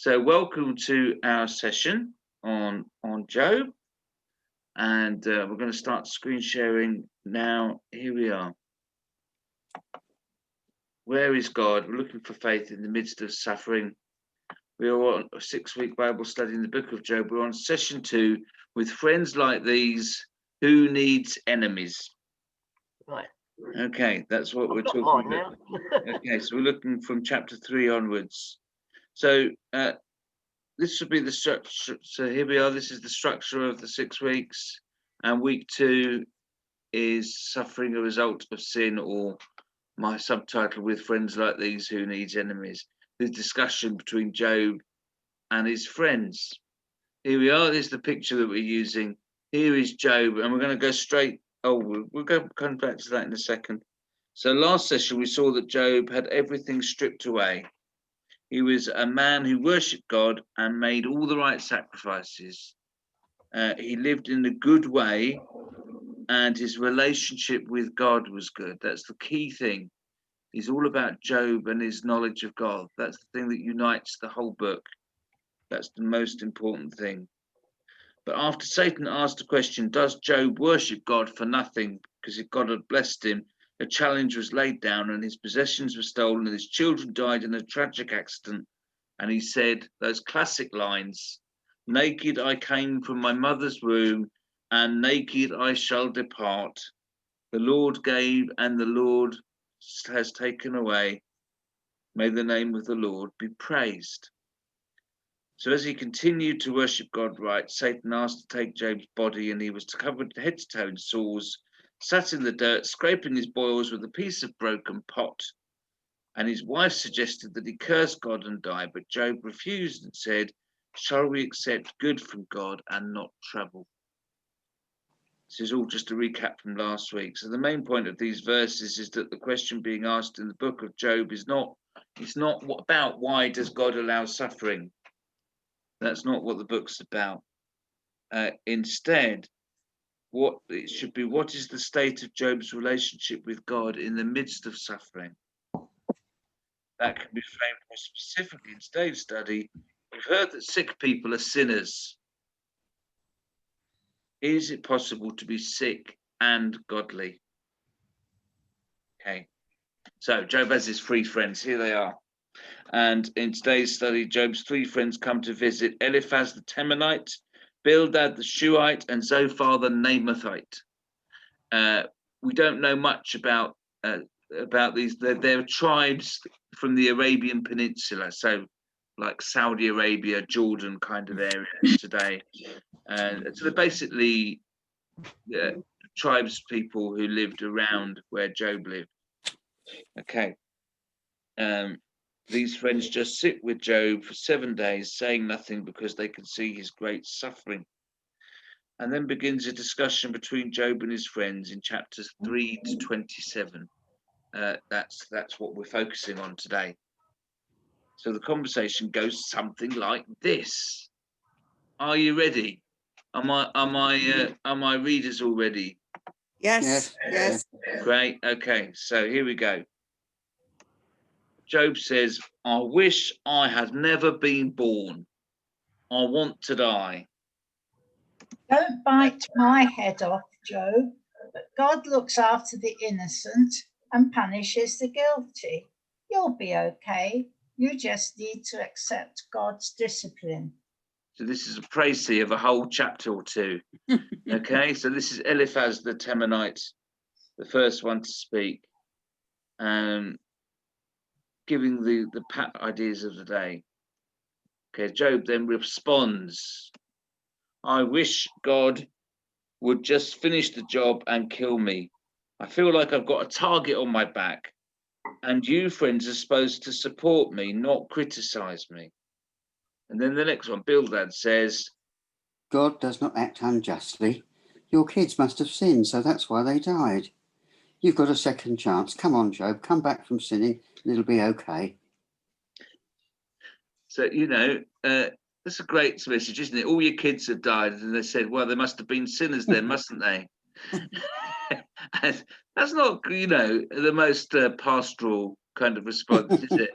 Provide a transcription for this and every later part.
So welcome to our session on Job, and we're going to start screen sharing now. Here we are. Where is God? We're looking for faith in the midst of suffering. We are on a 6-week Bible study in the book of Job. We're on session 2 with friends like these. Who needs enemies? Right. Okay, that's what we're talking about. Okay, so we're looking from chapter 3 onwards. So this should be the structure. So here we are. This is the structure of the 6 weeks, and week 2 is suffering a result of sin, or my subtitle, with friends like these, who needs enemies. The discussion between Job and his friends. Here we are. This is the picture that we're using. Here is Job, and we're going to go straight. Oh, we'll come back to that in a second. So last session we saw that Job had everything stripped away. He was a man who worshipped God and made all the right sacrifices. He lived in a good way, and his relationship with God was good. That's the key thing. He's all about Job and his knowledge of God. That's the thing that unites the whole book. That's the most important thing. But after Satan asked the question, does Job worship God for nothing because God had blessed him? A challenge was laid down, and his possessions were stolen, and his children died in a tragic accident. And he said those classic lines, naked I came from my mother's womb, and naked I shall depart. The Lord gave, and the Lord has taken away. May the name of the Lord be praised. So as he continued to worship God right, Satan asked to take Job's body, and he was covered head to toe in sores, sat in the dirt, scraping his boils with a piece of broken pot. And his wife suggested that he curse God and die, but Job refused and said, shall we accept good from God and not trouble? This is all just a recap from last week. So the main point of these verses is that the question being asked in the book of Job is not about why does God allow suffering. That's not what the book's about. Instead, what it should be, what is the state of Job's relationship with God in the midst of suffering? That can be framed more specifically in today's study. We've heard that sick people are sinners. Is it possible to be sick and godly? Okay, so Job has his 3 friends. Here they are. And in today's study, Job's 3 friends come to visit: Eliphaz the Temanite, Bildad the Shuhite, and Zophar the Naamathite. We don't know much about these. They're tribes from the Arabian Peninsula, so like Saudi Arabia, Jordan kind of areas today. So they're basically tribes people who lived around where Job lived. Okay. These friends just sit with Job for 7 days, saying nothing because they can see his great suffering. And then begins a discussion between Job and his friends in chapters 3 to 27. That's what we're focusing on today. So the conversation goes something like this. Are you ready? Are my readers all ready? Yes. Great. Okay, so here we go. Job says, I wish I had never been born. I want to die. Don't bite my head off, Job, but God looks after the innocent and punishes the guilty. You'll be okay. You just need to accept God's discipline. So this is a précis of a whole chapter or 2. Okay, so this is Eliphaz the Temanite, the first one to speak, giving the pat ideas of the day. Okay, Job then responds, I wish God would just finish the job and kill me. I feel like I've got a target on my back, and you, friends, are supposed to support me, not criticize me. And then the next one, Bildad says, God does not act unjustly. Your kids must have sinned, so that's why they died. You've got a second chance. Come on, Job, come back from sinning and it'll be okay. So, that's a great message, isn't it? All your kids have died, and they said, well, they must have been sinners then, mustn't they? And that's not, the most pastoral kind of response, is it?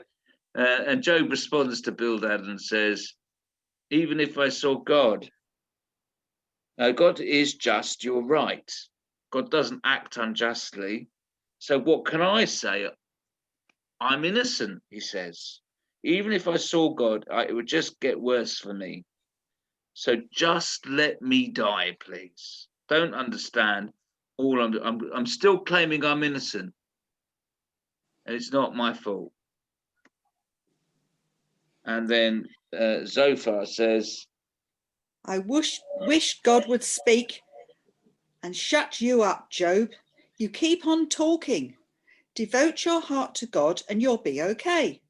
And Job responds to Bildad and says, even if I saw God, God is just, you're right. God doesn't act unjustly. So what can I say? I'm innocent, he says. Even if I saw God, it would just get worse for me. So just let me die, please. Don't understand. I'm still claiming I'm innocent. And it's not my fault. And then Zophar says, I wish God would speak and shut you up, Job. You keep on talking. Devote your heart to God and you'll be okay.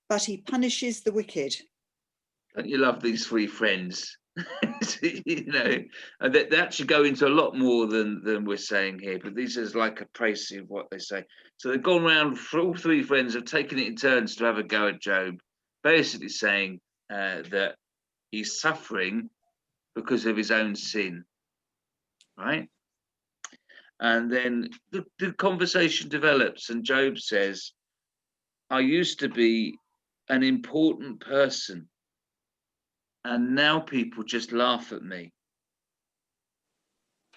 But he punishes the wicked. don't you love these three friends? You know, and they actually go into a lot more than we're saying here, but this is like a précis of what they say. So they've gone around, all three friends have taken it in turns to have a go at Job, basically saying that he's suffering because of his own sin, right? And then the conversation develops, and Job says, I used to be an important person, and now people just laugh at me.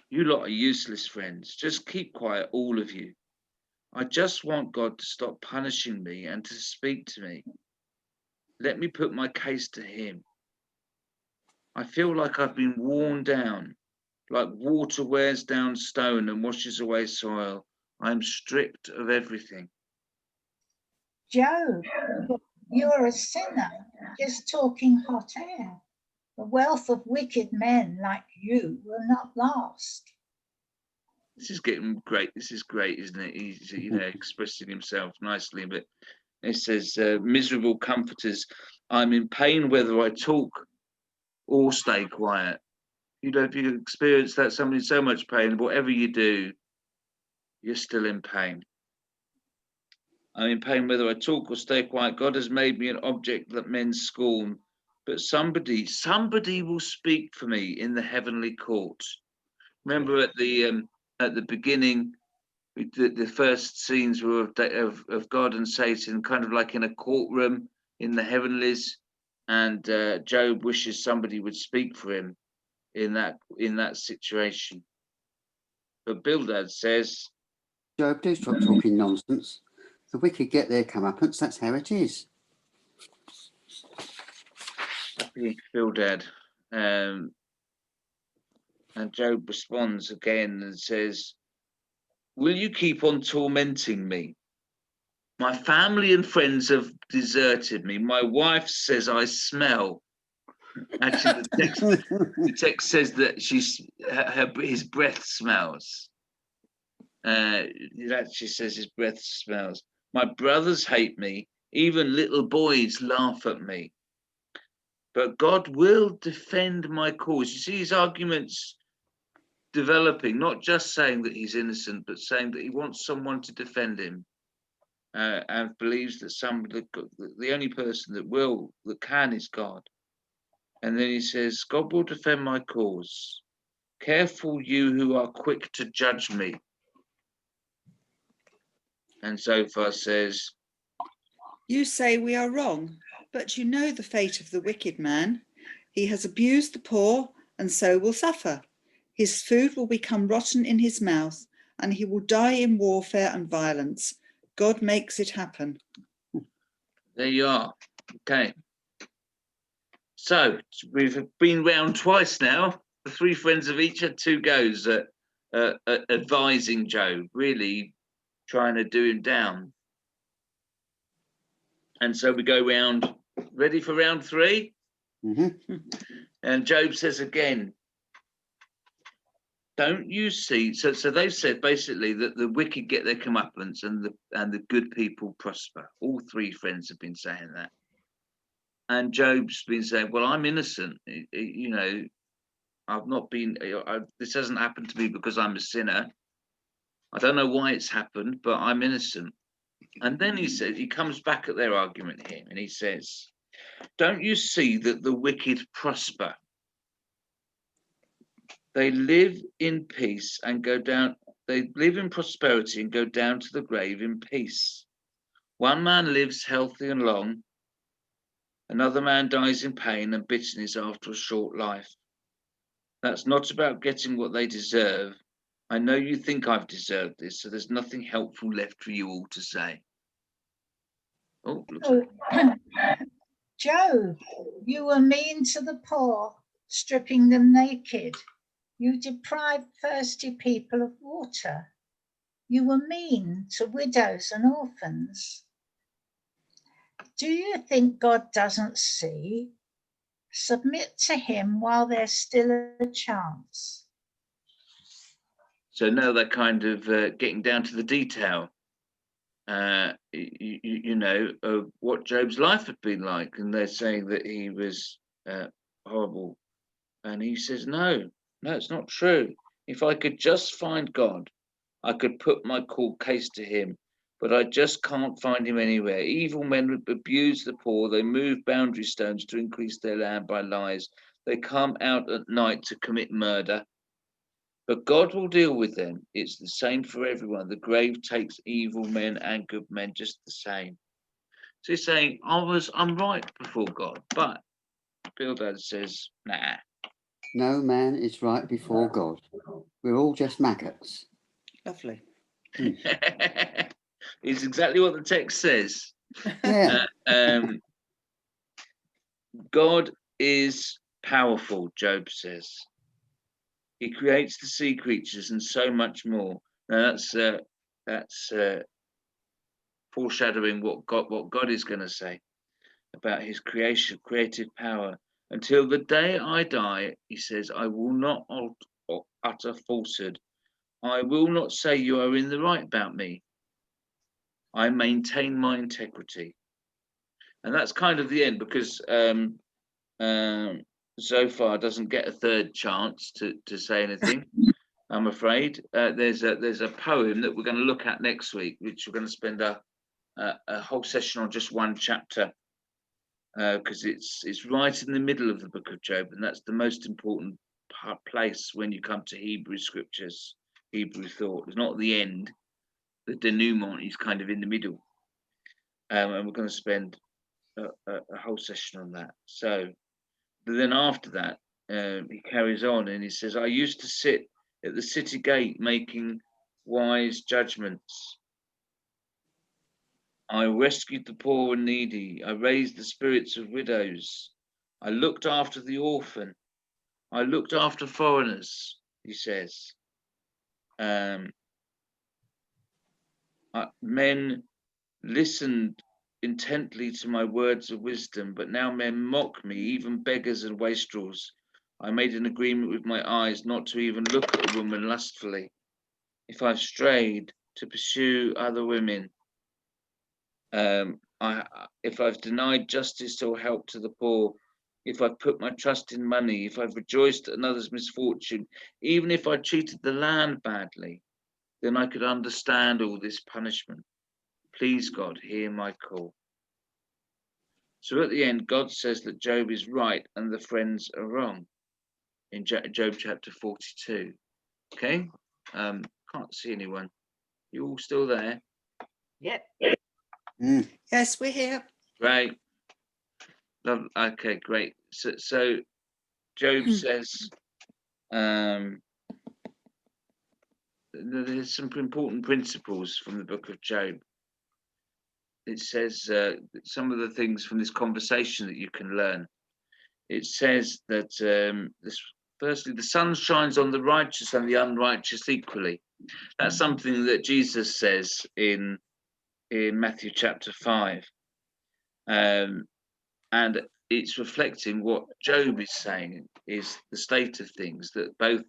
You lot are useless friends. Just keep quiet, all of you. I just want God to stop punishing me and to speak to me. Let me put my case to him. I feel like I've been worn down, like water wears down stone and washes away soil. I am stripped of everything. Job, you're a sinner, just talking hot air. The wealth of wicked men like you will not last. This is getting great. This is great, isn't it? He's, expressing himself nicely. But it says, miserable comforters, I'm in pain whether I talk or stay quiet. If you experience that, somebody in so much pain, whatever you do, you're still in pain. I'm in pain whether I talk or stay quiet. God has made me an object that men scorn, but somebody will speak for me in the heavenly court. Remember at the beginning, the first scenes were of God and Satan, kind of like in a courtroom in the heavenlies, and Job wishes somebody would speak for him in that situation. But Bildad says, Job, do stop talking nonsense. The wicked get their comeuppance, that's how it is. happy Bildad. And Job responds again and says, will you keep on tormenting me? My family and friends have deserted me. My wife says I smell. Actually, the text says that his breath smells. It actually says his breath smells. My brothers hate me. Even little boys laugh at me. But God will defend my cause. You see his arguments developing, not just saying that he's innocent, but saying that he wants someone to defend him. And believes that the only person that can is God. And then he says, God will defend my cause. Careful you who are quick to judge me. And Zophar says, You say we are wrong, but you know the fate of the wicked man. He has abused the poor and so will suffer. His food will become rotten in his mouth and he will die in warfare and violence. God makes it happen. there you are. Okay. So we've been round twice now. The three friends have each had two goes at advising Job, really trying to do him down. And so we go round, ready for round three? Mm-hmm. And Job says again, don't you see? So they've said basically that the wicked get their comeuppance and the good people prosper. All three friends have been saying that. And Job's been saying, well, I'm innocent. I've not been, this hasn't happened to me because I'm a sinner. I don't know why it's happened, but I'm innocent. And then he comes back at their argument here and he says, don't you see that the wicked prosper? They live in peace and go down. They live in prosperity and go down to the grave in peace. One man lives healthy and long, Another man dies in pain and bitterness after a short life. That's not about getting what they deserve. I know you think I've deserved this, so there's nothing helpful left for you all to say. Oh, looks like Job, you were mean to the poor, stripping them naked. You deprived thirsty people of water. You were mean to widows and orphans. Do you think God doesn't see? Submit to him while there's still a chance. so now they're kind of getting down to the detail. You know, what Job's life had been like, and they're saying that he was horrible, and he says, no, it's not true. If I could just find God, I could put my court case to him, but I just can't find him anywhere. Evil men abuse the poor. They move boundary stones to increase their land by lies. They come out at night to commit murder. But God will deal with them. It's the same for everyone. The grave takes evil men and good men just the same. So he's saying, I'm right before God. But Bildad says, nah. No man is right before God. We're all just maggots. Lovely. It's exactly what the text says. Yeah. God is powerful, Job says. He creates the sea creatures and so much more. Now that's foreshadowing what God is going to say about his creative power. Until the day I die, he says, I will not utter falsehood. I will not say you are in the right about me. I maintain my integrity. And that's kind of the end, because Zophar doesn't get a third chance to say anything, I'm afraid. There's a poem that we're going to look at next week, which we're going to spend a whole session on just one chapter, because it's right in the middle of the book of Job, and that's the most important place when you come to Hebrew scriptures, Hebrew thought. It's not at the end. The denouement is kind of in the middle, and we're going to spend a whole session on that. So, but then after that, he carries on and he says, I used to sit at the city gate making wise judgments. I rescued the poor and needy. I raised the spirits of widows. I looked after the orphan. I looked after foreigners, he says. Men listened intently to my words of wisdom, but now men mock me, even beggars and wastrels. I made an agreement with my eyes not to even look at a woman lustfully. If I've strayed to pursue other women, if I've denied justice or help to the poor, if I've put my trust in money, if I've rejoiced at another's misfortune, even if I treated the land badly, then I could understand all this punishment. Please, God, hear my call. So at the end, God says that Job is right and the friends are wrong in Job chapter 42. Okay? Can't see anyone. You all still there? Yep. Yes, we're here. Great. Okay, great. So Job says there's some important principles from the book of Job. It says some of the things from this conversation that you can learn. It says that firstly, the sun shines on the righteous and the unrighteous equally. That's something that Jesus says in Matthew chapter 5. And it's reflecting what Job is saying is the state of things, that both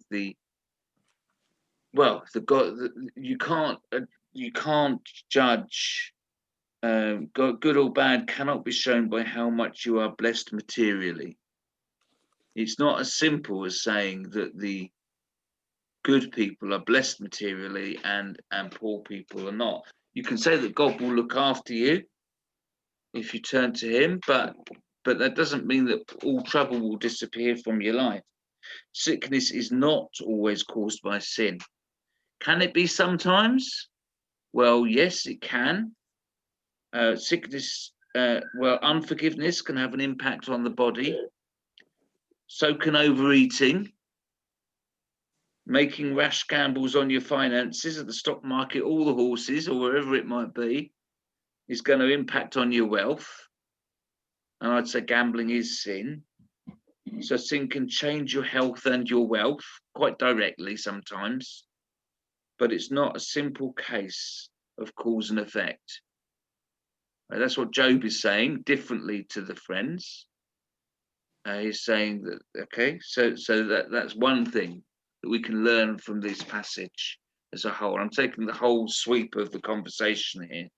you can't judge good or bad cannot be shown by how much you are blessed materially. It's not as simple as saying that the good people are blessed materially and poor people are not. You can say that God will look after you if you turn to him, but that doesn't mean that all trouble will disappear from your life. Sickness is not always caused by sin. Can it be sometimes? Well, yes, it can. Sickness well, unforgiveness can have an impact on the body. So can overeating. Making rash gambles on your finances at the stock market, all the horses, or wherever it might be, is going to impact on your wealth. And I'd say gambling is sin. So sin can change your health and your wealth quite directly sometimes, but it's not a simple case of cause and effect. That's what Job is saying, differently to the friends. He's saying that, okay, so that's one thing that we can learn from this passage as a whole. I'm taking the whole sweep of the conversation here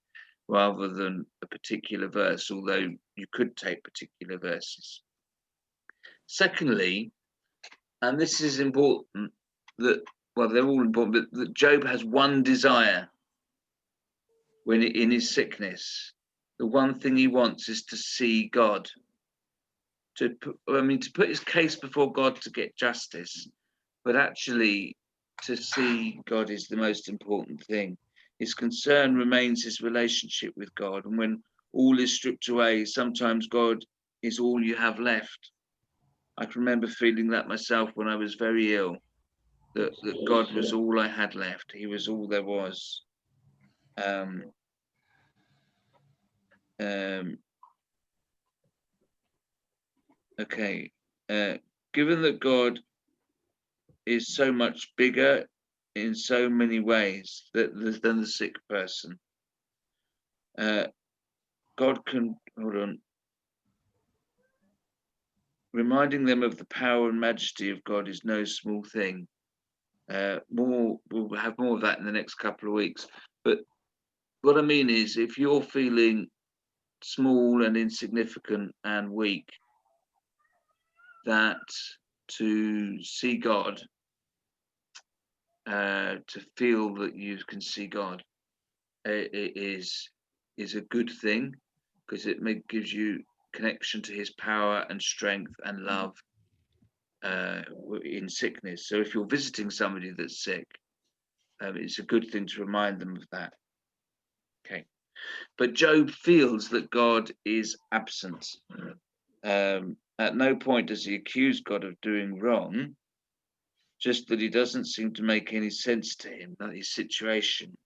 rather than a particular verse, although you could take particular verses. Secondly, and this is important, that, well, they're all important, but that Job has one desire when in his sickness. The one thing he wants is to see God. To put his case before God to get justice, but actually to see God is the most important thing. His concern remains his relationship with God, and when all is stripped away, sometimes God is all you have left. I can remember feeling that myself when I was very ill, that God was all I had left. He was all there was. Okay, given that God is so much bigger in so many ways than the sick person, God can, hold on, reminding them of the power and majesty of God is no small thing. We'll have more of that in the next couple of weeks. But what I mean is, if you're feeling small and insignificant and weak, that to see God, to feel that you can see God, it is a good thing, because it gives you connection to his power and strength and love in sickness. So if you're visiting somebody that's sick, it's a good thing to remind them of that. Okay, but Job feels that God is absent. At no point does he accuse God of doing wrong, just that he doesn't seem to make any sense to him, that his situation,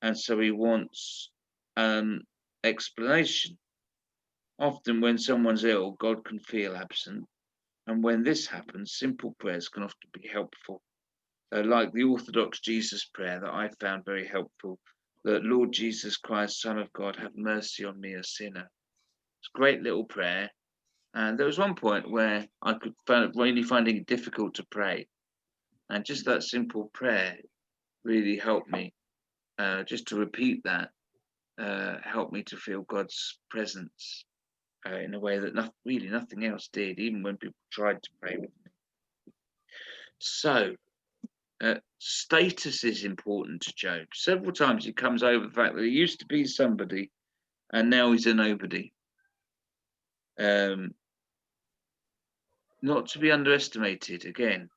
and so he wants an explanation. Often when someone's ill, God can feel absent, and when this happens, simple prayers can often be helpful. Like the Orthodox Jesus prayer that I found very helpful, that Lord Jesus Christ, Son of God, have mercy on me, a sinner. It's a great little prayer. And there was one point where I could find really finding it difficult to pray. And just that simple prayer really helped me. Just to repeat that helped me to feel God's presence in a way that nothing else did, even when people tried to pray with me. So, status is important to Job. Several times he comes over the fact that he used to be somebody and now he's a nobody. Not to be underestimated again.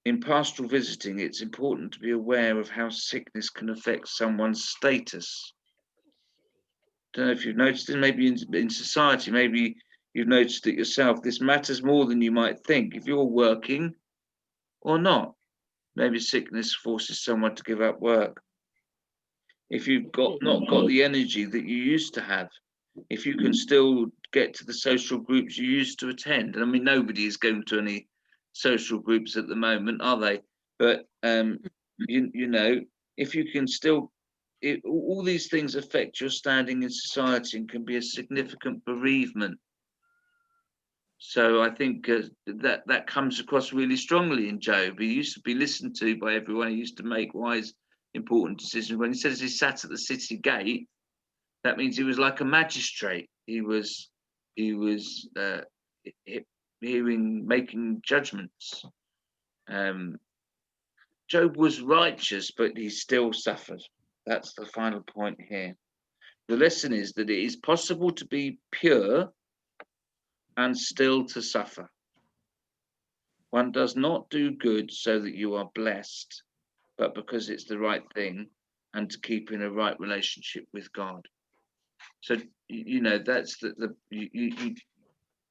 In pastoral visiting, it's important to be aware of how sickness can affect someone's status. Don't know if you've noticed it, maybe in society, maybe you've noticed it yourself. This matters more than you might think. If you're working or not, maybe sickness forces someone to give up work. If you've not got the energy that you used to have, if you can still get to the social groups you used to attend, and I mean, nobody is going to any social groups at the moment, are they? But you know, if you can still, all these things affect your standing in society and can be a significant bereavement. So I think that comes across really strongly in Job. He used to be listened to by everyone. He used to make wise, important decisions. When he says he sat at the city gate, that means he was like a magistrate. He was making judgments. Job was righteous, but he still suffered. That's the final point here. The lesson is that it is possible to be pure and still to suffer. One does not do good so that you are blessed, but because it's the right thing. and to keep in a right relationship with God. So that's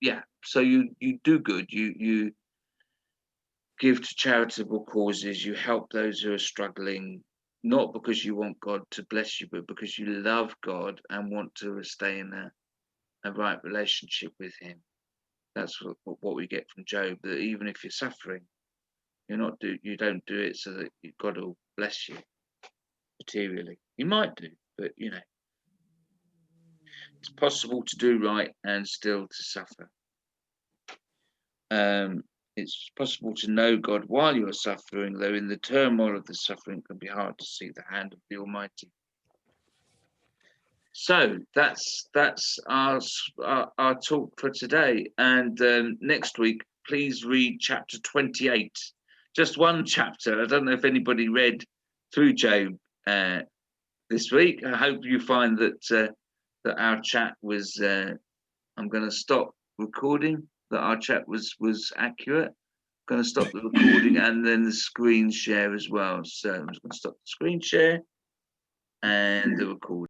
yeah. So you do good. You give to charitable causes. You help those who are struggling, not because you want God to bless you, but because you love God and want to stay in a right relationship with Him. That's what we get from Job. That even if you're suffering, you don't do it so that God will bless you materially. You might do, but it's possible to do right and still to suffer. It's possible to know God while you are suffering, though in the turmoil of the suffering it can be hard to see the hand of the Almighty. So that's our talk for today. And next week, please read chapter 28. Just one chapter. I don't know if anybody read through Job this week. I hope you find that our chat was. I'm going to stop recording. That our chat was accurate. I'm going to stop the recording and then the screen share as well. So I'm just going to stop the screen share and the recording.